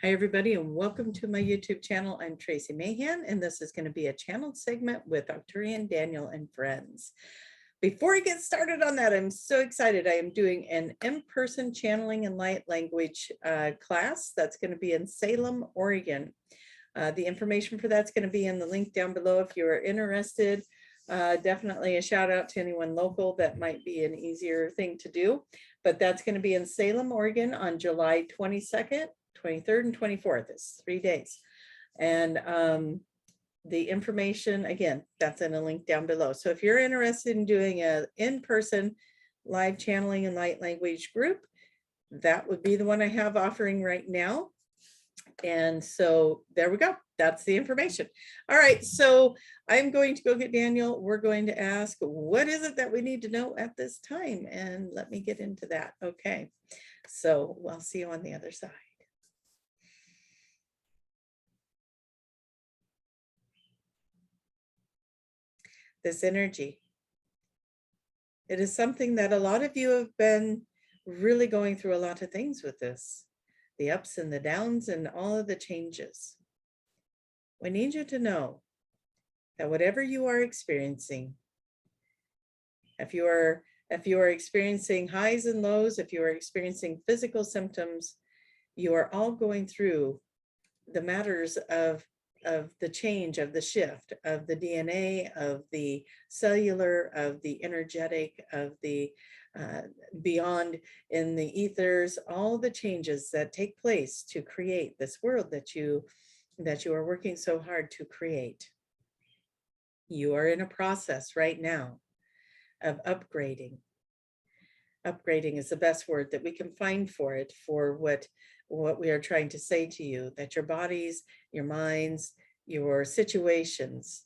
Hi, everybody, and welcome to my YouTube channel. I'm Tracie Mahan, and this is going to be a channeled segment with Arcturian, Daniel, and friends. Before I get started on that, I'm so excited. I am doing an in-person channeling and light language class that's going to be in Salem, Oregon. The information for that's going to be in the link down below if you're interested. Definitely a shout out to anyone local. That might be an easier thing to do, but that's going to be in Salem, Oregon on July 22nd. 23rd and 24th. It's 3 days. And the information, again, that's in a link down below. So if you're interested in doing an in-person live channeling and light language group, that would be the one I have offering right now. And so there we go. That's the information. All right. So I'm going to go get Daniel. We're going to ask, what is it that we need to know at this time? And let me get into that. Okay. So I'll see you on the other side. This energy. It is something that a lot of you have been really going through a lot of things with this, the ups and the downs and all of the changes. We need you to know that whatever you are experiencing, if you are experiencing highs and lows, if you are experiencing physical symptoms, you are all going through the matters of the change, of the shift, of the DNA, of the cellular, of the energetic, of the beyond in the ethers, all the changes that take place to create this world that you are working so hard to create. You are in a process right now of upgrading. Upgrading is the best word that we can find for it, for what we are trying to say to you, that your bodies, your minds, your situations,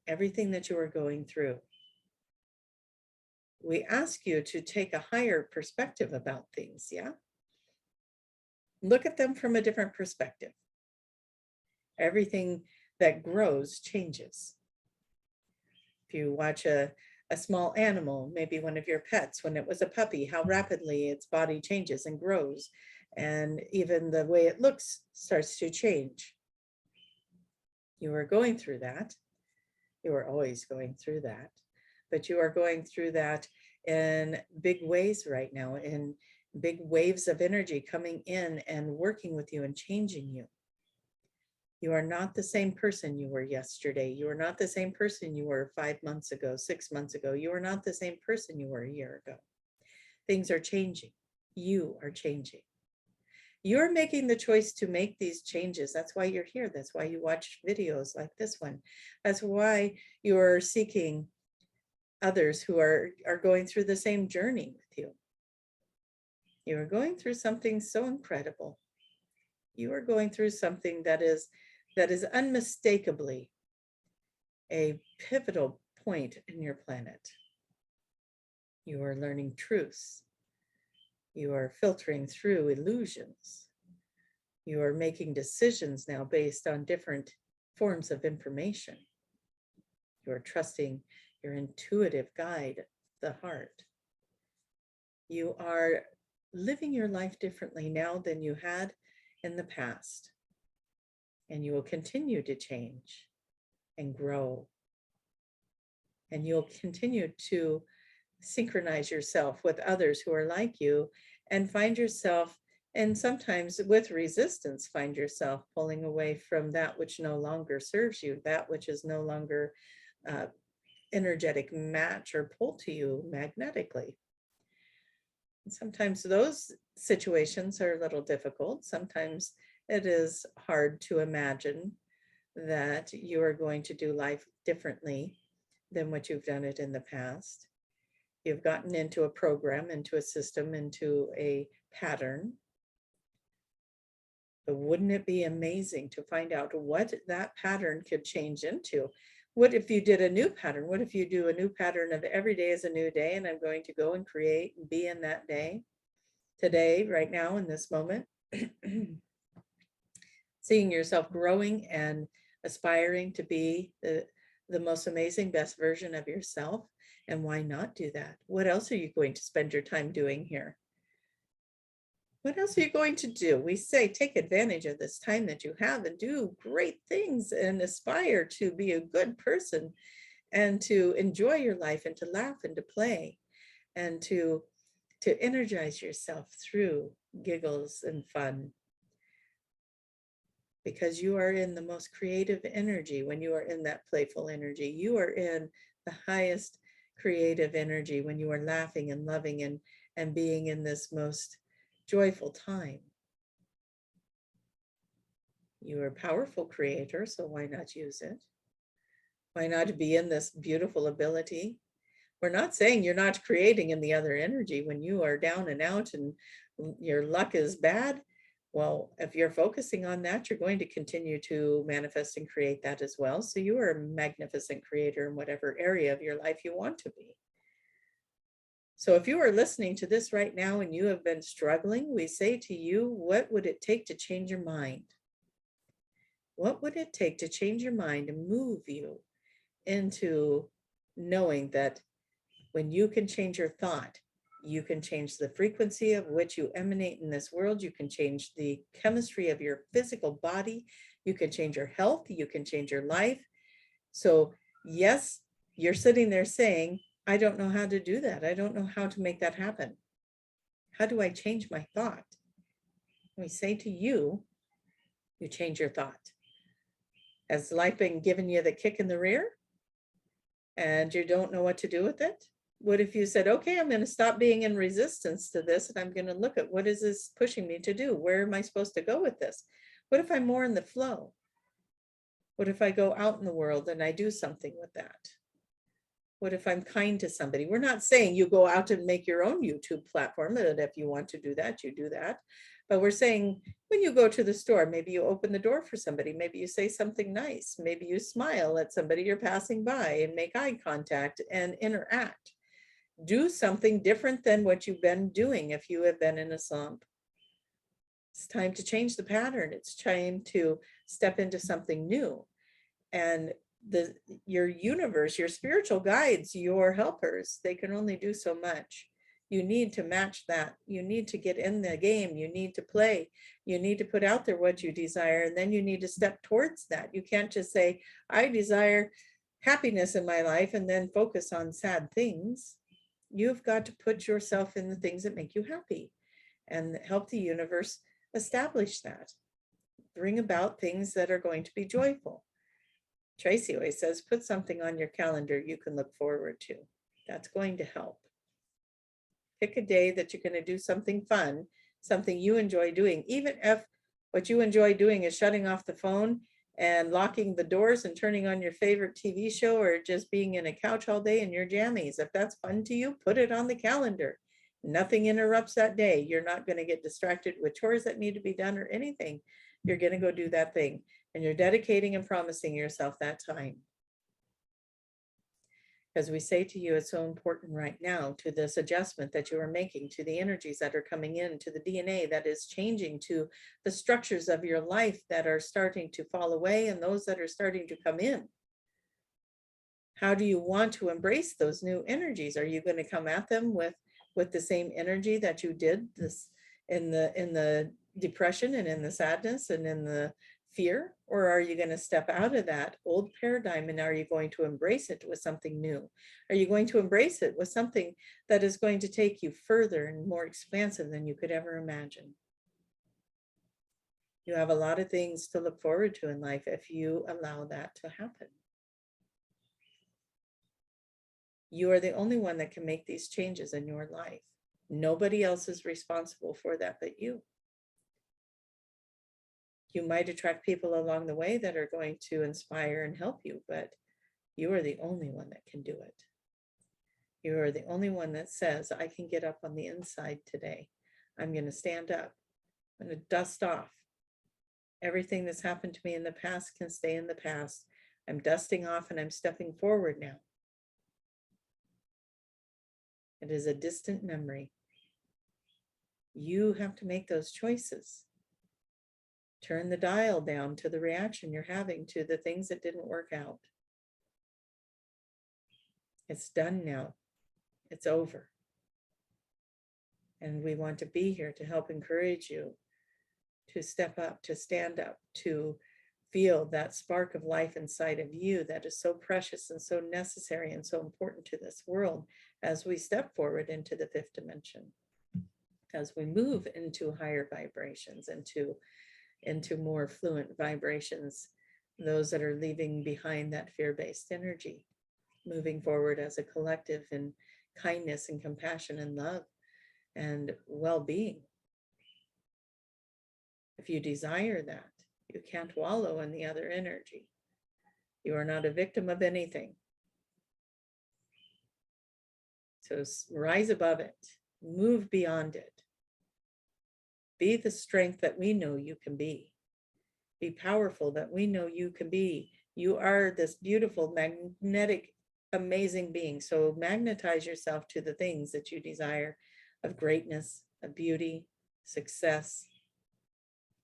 everything that you are going through. We ask you to take a higher perspective about things, yeah? Look at them from a different perspective. Everything that grows changes. If you watch a small animal, maybe one of your pets, when it was a puppy, how rapidly its body changes and grows. And even the way it looks starts to change. You are going through that. You are always going through that. But you are going through that in big ways right now, in big waves of energy coming in and working with you and changing you. You are not the same person you were yesterday. You are not the same person you were 5 months ago, 6 months ago. You are not the same person you were a year ago. Things are changing. You are changing. You're making the choice to make these changes. That's why you're here. That's why you watch videos like this one. That's why you're seeking others who are going through the same journey with you. You are going through something so incredible. You are going through something that is unmistakably a pivotal point in your planet. You are learning truths. You are filtering through illusions. You are making decisions now based on different forms of information. You are trusting your intuitive guide, the heart. You are living your life differently now than you had in the past. And you will continue to change and grow. And you'll continue to synchronize yourself with others who are like you and find yourself, and sometimes with resistance, find yourself pulling away from that which no longer serves you, that which is no longer energetic match or pull to you magnetically. And sometimes those situations are a little difficult. Sometimes it is hard to imagine that you are going to do life differently than what you've done it in the past. You've gotten into a program, into a system, into a pattern. But wouldn't it be amazing to find out what that pattern could change into? What if you did a new pattern? What if you do a new pattern of every day is a new day, and I'm going to go and create and be in that day, today, right now, in this moment? Seeing yourself growing and aspiring to be the most amazing, best version of yourself. And why not do that? What else are you going to spend your time doing here? What else are you going to do? We say take advantage of this time that you have and do great things and aspire to be a good person and to enjoy your life and to laugh and to play and to energize yourself through giggles and fun. Because you are in the most creative energy when you are in that playful energy. You are in the highest creative energy when you are laughing and loving and being in this most joyful time. You are a powerful creator, so why not use it? Why not be in this beautiful ability? We're not saying you're not creating in the other energy when you are down and out and your luck is bad. Well, if you're focusing on that, you're going to continue to manifest and create that as well. So you are a magnificent creator in whatever area of your life you want to be. So if you are listening to this right now and you have been struggling, we say to you, what would it take to change your mind? What would it take to change your mind and move you into knowing that when you can change your thought, you can change the frequency of which you emanate in this world. You can change the chemistry of your physical body. You can change your health. You can change your life. So yes, you're sitting there saying, I don't know how to do that. I don't know how to make that happen. How do I change my thought? We say to you, you change your thought. Has life been giving you the kick in the rear and you don't know what to do with it? What if you said, okay, I'm going to stop being in resistance to this and I'm going to look at what is this pushing me to do? Where am I supposed to go with this? What if I'm more in the flow? What if I go out in the world and I do something with that? What if I'm kind to somebody? We're not saying you go out and make your own YouTube platform, and if you want to do that, you do that. But we're saying when you go to the store, maybe you open the door for somebody, maybe you say something nice, maybe you smile at somebody you're passing by and make eye contact and interact. Do something different than what you've been doing if you have been in a slump. It's time to change the pattern. It's time to step into something new. And your universe, your spiritual guides, your helpers, they can only do so much. You need to match that. You need to get in the game. You need to play. You need to put out there what you desire, and then you need to step towards that. You can't just say, I desire happiness in my life and then focus on sad things. You've got to put yourself in the things that make you happy and help the universe establish that. Bring about things that are going to be joyful. Tracie always says, put something on your calendar you can look forward to. That's going to help. Pick a day that you're going to do something fun, something you enjoy doing, even if what you enjoy doing is shutting off the phone and locking the doors and turning on your favorite TV show, or just being in a couch all day in your jammies. If that's fun to you, put it on the calendar. Nothing interrupts that day. You're not going to get distracted with chores that need to be done or anything. You're going to go do that thing. And you're dedicating and promising yourself that time. As we say to you, it's so important right now to this adjustment that you are making, to the energies that are coming in, to the DNA that is changing, to the structures of your life that are starting to fall away and those that are starting to come in. How do you want to embrace those new energies? Are you going to come at them with the same energy that you did this in the depression and in the sadness and in the fear? Or are you going to step out of that old paradigm and are you going to embrace it with something new? Are you going to embrace it with something that is going to take you further and more expansive than you could ever imagine? You have a lot of things to look forward to in life if you allow that to happen. You are the only one that can make these changes in your life. Nobody else is responsible for that but you. You might attract people along the way that are going to inspire and help you, but you are the only one that can do it. You are the only one that says, I can get up on the inside today. I'm going to stand up. I'm going to dust off. Everything that's happened to me in the past can stay in the past. I'm dusting off and I'm stepping forward now. It is a distant memory. You have to make those choices. Turn the dial down to the reaction you're having to the things that didn't work out. It's done now. It's over. And we want to be here to help encourage you to step up, to stand up, to feel that spark of life inside of you that is so precious and so necessary and so important to this world as we step forward into the fifth dimension, as we move into higher vibrations, into more fluent vibrations, those that are leaving behind that fear-based energy, moving forward as a collective in kindness and compassion and love and well-being. If you desire that, you can't wallow in the other energy. You are not a victim of anything. So rise above it, move beyond it. Be the strength that we know you can be. Be powerful that we know you can be. You are this beautiful, magnetic, amazing being. So magnetize yourself to the things that you desire of greatness, of beauty, success.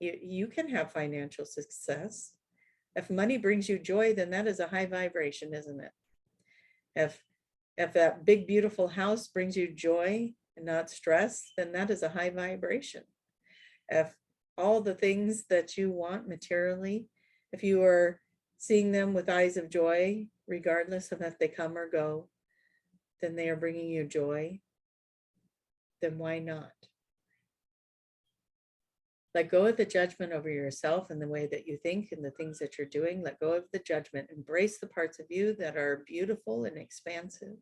You can have financial success. If money brings you joy, then that is a high vibration, isn't it? If that big, beautiful house brings you joy and not stress, then that is a high vibration. If all the things that you want materially, if you are seeing them with eyes of joy, regardless of if they come or go, then they are bringing you joy, then why not? Let go of the judgment over yourself and the way that you think and the things that you're doing. Let go of the judgment. Embrace the parts of you that are beautiful and expansive.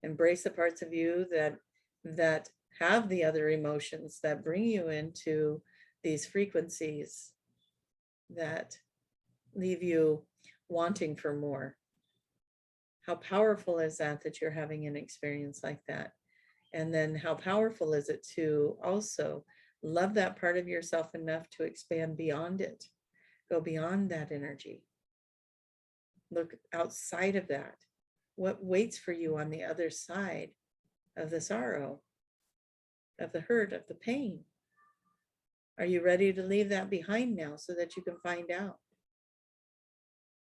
Embrace the parts of you that have the other emotions that bring you into these frequencies that leave you wanting for more. How powerful is that you're having an experience like that? And then how powerful is it to also love that part of yourself enough to expand beyond it, go beyond that energy. Look outside of that. What waits for you on the other side of the sorrow, of the hurt, of the pain? Are you ready to leave that behind now so that you can find out?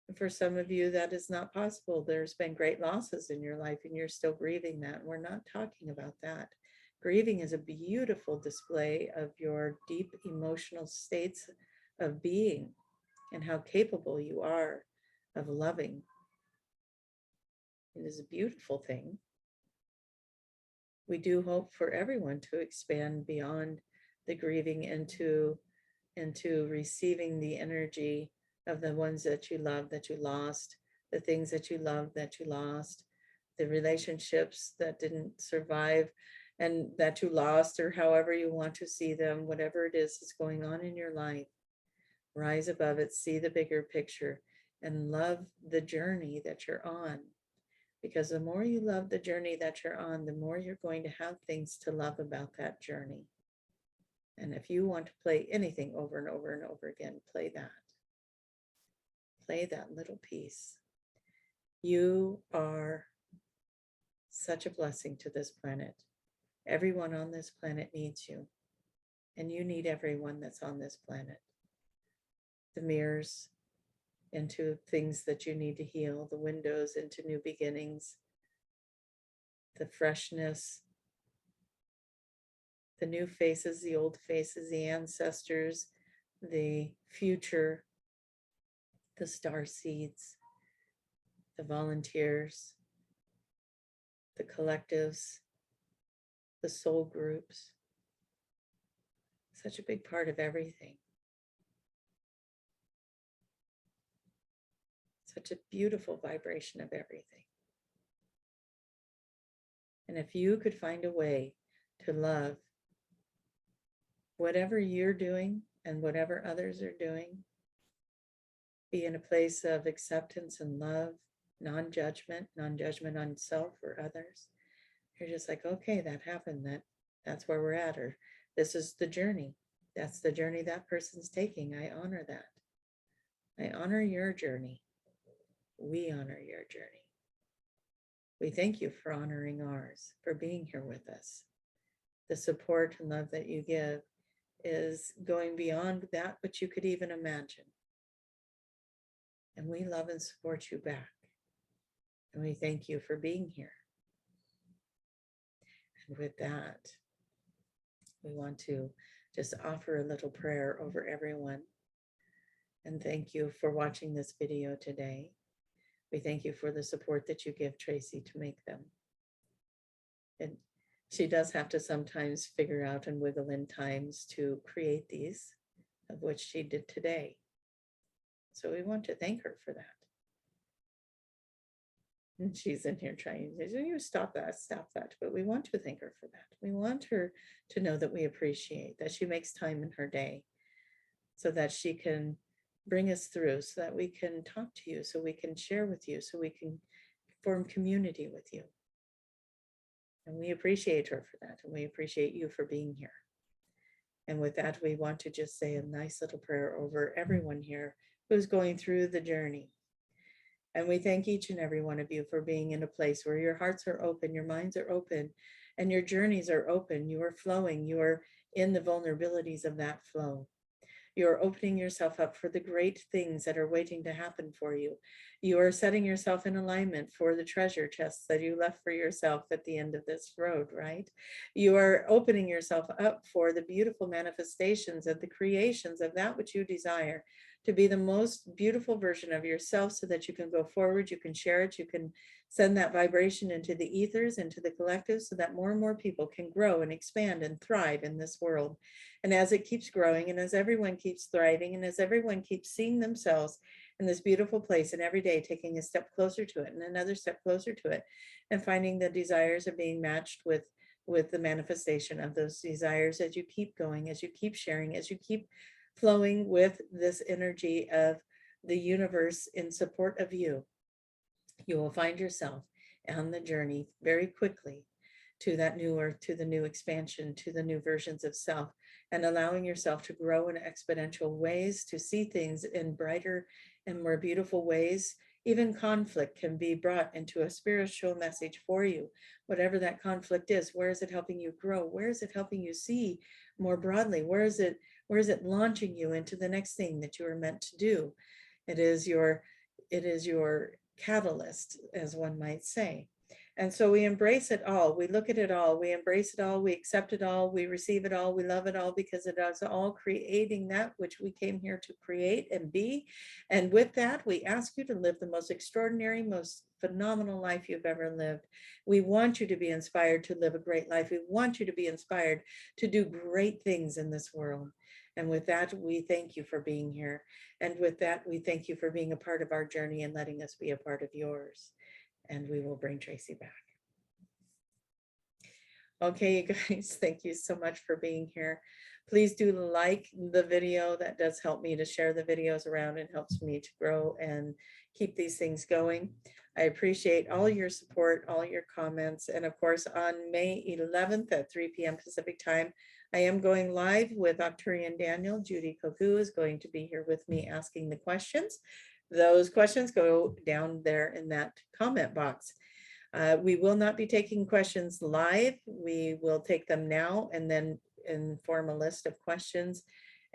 And for some of you, that is not possible. There's been great losses in your life and you're still grieving that. We're not talking about that. Grieving is a beautiful display of your deep emotional states of being and how capable you are of loving. It is a beautiful thing. We do hope for everyone to expand beyond the grieving into receiving the energy of the ones that you love, that you lost, the things that you love, that you lost, the relationships that didn't survive and that you lost, or however you want to see them, whatever it is going on in your life. Rise above it, see the bigger picture, and love the journey that you're on. Because the more you love the journey that you're on, the more you're going to have things to love about that journey. And if you want to play anything over and over and over again, play that. Play that little piece. You are such a blessing to this planet. Everyone on this planet needs you, and you need everyone that's on this planet. The mirrors into things that you need to heal, the windows into new beginnings, the freshness, the new faces, the old faces, the ancestors, the future, the star seeds, the volunteers, the collectives, the soul groups. Such a big part of everything. Such a beautiful vibration of everything. And if you could find a way to love whatever you're doing and whatever others are doing, be in a place of acceptance and love, non-judgment on self or others. You're just like, okay, that happened, that's where we're at, or this is the journey. That's the journey that person's taking. I honor that. I honor your journey. We honor your journey. We thank you for honoring ours, for being here with us. The support and love that you give is going beyond that which you could even imagine. And we love and support you back. And we thank you for being here. And with that, we want to just offer a little prayer over everyone. And thank you for watching this video today. We thank you for the support that you give Tracie to make them. And she does have to sometimes figure out and wiggle in times to create these, of which she did today. So we want to thank her for that. And she's in here trying to say, you stop that. But we want to thank her for that. We want her to know that we appreciate that she makes time in her day so that she can bring us through, so that we can talk to you, so we can share with you, so we can form community with you. And we appreciate her for that. And we appreciate you for being here. And with that, we want to just say a nice little prayer over everyone here who's going through the journey. And we thank each and every one of you for being in a place where your hearts are open, your minds are open, and your journeys are open. You are flowing. You are in the vulnerabilities of that flow. You are opening yourself up for the great things that are waiting to happen for you. You are setting yourself in alignment for the treasure chests that you left for yourself at the end of this road, right? You are opening yourself up for the beautiful manifestations of the creations of that which you desire to be the most beautiful version of yourself, so that you can go forward, you can share it, you can send that vibration into the ethers, into the collective, so that more and more people can grow and expand and thrive in this world. And as it keeps growing, and as everyone keeps thriving, and as everyone keeps seeing themselves in this beautiful place, and every day taking a step closer to it and another step closer to it, and finding the desires are being matched with the manifestation of those desires, as you keep going, as you keep sharing, as you keep flowing with this energy of the universe in support of you, you will find yourself on the journey very quickly to that new earth, to the new expansion, to the new versions of self, and allowing yourself to grow in exponential ways, to see things in brighter and more beautiful ways. Even conflict can be brought into a spiritual message for you. Whatever that conflict is, where is it helping you grow? Where is it helping you see more broadly? Where is it launching you into the next thing that you are meant to do? It is your catalyst, as one might say. And so we embrace it all. We look at it all. We embrace it all. We accept it all. We receive it all. We love it all, because it is all creating that which we came here to create and be. And with that, we ask you to live the most extraordinary, most phenomenal life you've ever lived. We want you to be inspired to live a great life. We want you to be inspired to do great things in this world. And with that, we thank you for being here. And with that, we thank you for being a part of our journey and letting us be a part of yours. And we will bring Tracie back. Okay, you guys, thank you so much for being here. Please do like the video. That does help me to share the videos around and helps me to grow and keep these things going. I appreciate all your support, all your comments. And of course, on May 11th at 3 p.m. Pacific time, I am going live with Arcturian Daniel. Judy Koku is going to be here with me asking the questions. Those questions go down there in that comment box. We will not be taking questions live. We will take them now and then form a list of questions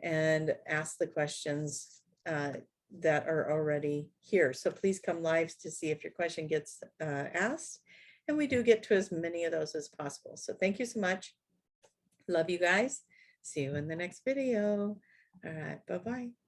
and ask the questions that are already here. So please come live to see if your question gets asked. And we do get to as many of those as possible. So thank you so much. Love you guys. See you in the next video. All right, bye-bye.